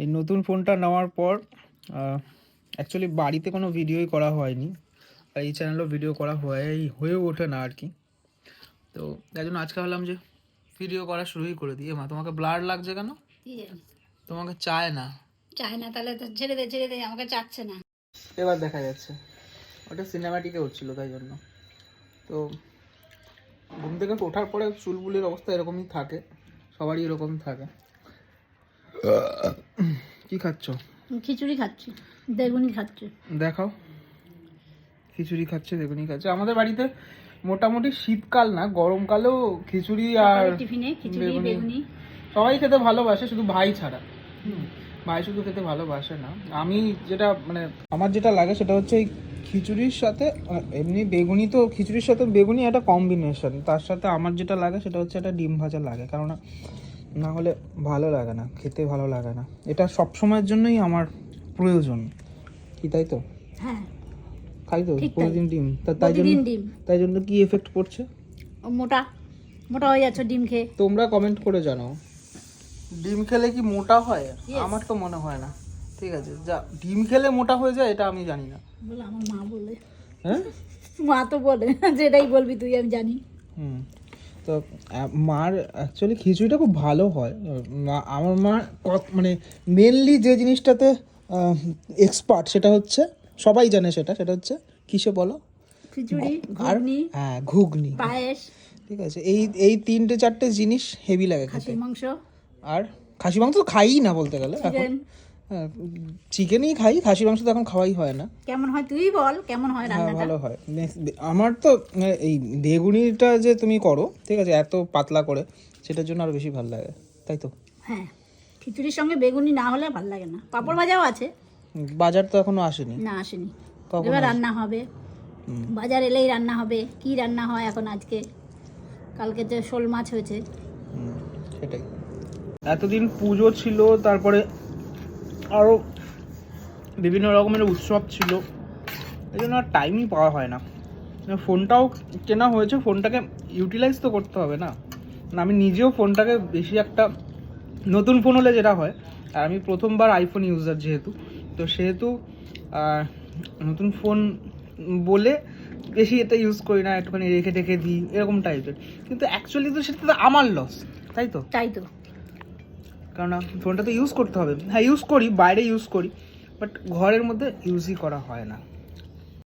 এই নতুন ফোনটা নেওয়ার পর অ্যাকচুয়ালি বাড়িতে কোনো ভিডিওই করা হয়নি, আর এই চ্যানেলেও ভিডিও করা হয়েও ওঠে না আর কি। তো তাই জন্য আজকে ভাবলাম যে ভিডিও করা শুরুই করে দিই। মা, তোমাকে ব্লার লাগছে কেন? তোমাকে চায় না? তাহলে তো ছেড়ে দে, আমাকে চাচ্ছে না। এবার দেখা যাচ্ছে ওটা সিনেমাটিকে হচ্ছিল, তাই জন্য। তো ঘুম থেকে ওঠার পরে চুলগুলির অবস্থা এরকমই থাকে, সবারই এরকম থাকে। কি খাচ্ছ? খিচুড়ি খাচ্ছি, বেগুনি খাচ্ছি। দেখাও। খিচুড়ি খাচ্ছে, বেগুনি খাচ্ছে। আমাদের বাড়িতে মোটামুটি শীতকাল না, গরমকালেও খিচুড়ি আর টিফিনে খিচুড়ি বেগুনি সবাই খেতে ভালোবাসে, শুধু ভাই ছাড়া। ভাই শুধু খেতে ভালোবাসে না। আমি যেটা মানে আমার যেটা লাগে সেটা হচ্ছে এই খিচুড়ির সাথে এমনি বেগুনি, তো খিচুড়ির সাথে বেগুনি একটা কম্বিনেশন, তার সাথে আমার যেটা লাগে সেটা হচ্ছে একটা ডিম ভাজা লাগে, কেননা না হলে ভালো লাগে না, খেতে ভালো লাগে না। এটা সব সময়ের জন্যই আমার প্রয়োজন, কি তাই তো? হ্যাঁ, খাই তো প্রতিদিন ডিম। তাই জন্য কি এফেক্ট পড়ছে? মোটা হয়ে যাচ্ছে ডিম খেয়ে। তোমরা কমেন্ট করে জানাও, ডিম খেলে কি মোটা হয়? আমার তো মনে হয় না। ঠিক আছে, যা ডিম খেলে মোটা হয়ে যায় এটা আমি জানি না, বলে আমার মা বলে। হ্যাঁ, মা তো বলে, যেটাই বলবি তুই আমি জানি। তো মার অ্যাকচুয়ালি খিচুড়িটা খুব ভালো হয়। আমার মা মানে মেনলি যে জিনিসটাতে এক্সপার্ট সেটা হচ্ছে, সবাই জানে সেটা হচ্ছে কিসে বলো? খিচুড়ি, আর ঘুগনি, হ্যাঁ, ঘুগনি, পায়েস। ঠিক আছে, এই তিনটে চারটে জিনিস হেভি লাগে খেতে। খাসির মাংস, আর খাসি মাংস তো খাই না বলতে গেলে এখন। হ্যাঁ, চিকেনই খাই, খাসির মাংস তো এখন খাওয়াই হয় না। কেমন হয় তুই বল, কেমন হয় রান্নাটা? ভালো হয়। আমার তো এই বেগুনিটা যে তুমি করো, ঠিক আছে, এত পাতলা করে, সেটার জন্য আরো বেশি ভালো লাগে, তাই তো? হ্যাঁ, খিচুড়ির সঙ্গে বেগুনি না হলে ভালো লাগে না। পাঁপড় ভাজাও আছে, বাজার তো এখনো আসেনি। না আসেনি, এবার রান্না হবে। বাজার এলেই রান্না হবে। কি রান্না হয় এখন? আজকে কালকে যে শোল মাছ হয়েছে, সেটাই। এতদিন পুজো ছিল, তারপরে আরো বিভিন্ন রকমের উৎসব ছিল, এই জন্য আর টাইমই পাওয়া হয় না। ফোনটাও কেনা হয়েছে, ফোনটাকে ইউটিলাইজ তো করতে হবে না। আমি নিজেও ফোনটাকে বেশি একটা, নতুন ফোন হলে যেটা হয়, আর আমি প্রথমবার আইফোন ইউজার যেহেতু, তো সেহেতু নতুন ফোন বলে বেশি এটা ইউজ করি না, একটুখানি রেখে টেখে দিই, এরকম টাইপের। কিন্তু অ্যাকচুয়ালি তো সেটা তো আমার লস, তাই তো? কারণ ফোনটা তো ইউজ করতে হবে। হ্যাঁ, ইউজ করি, বাইরে ইউজ করি, বাট ঘরের মধ্যে ইউজই করা হয় না।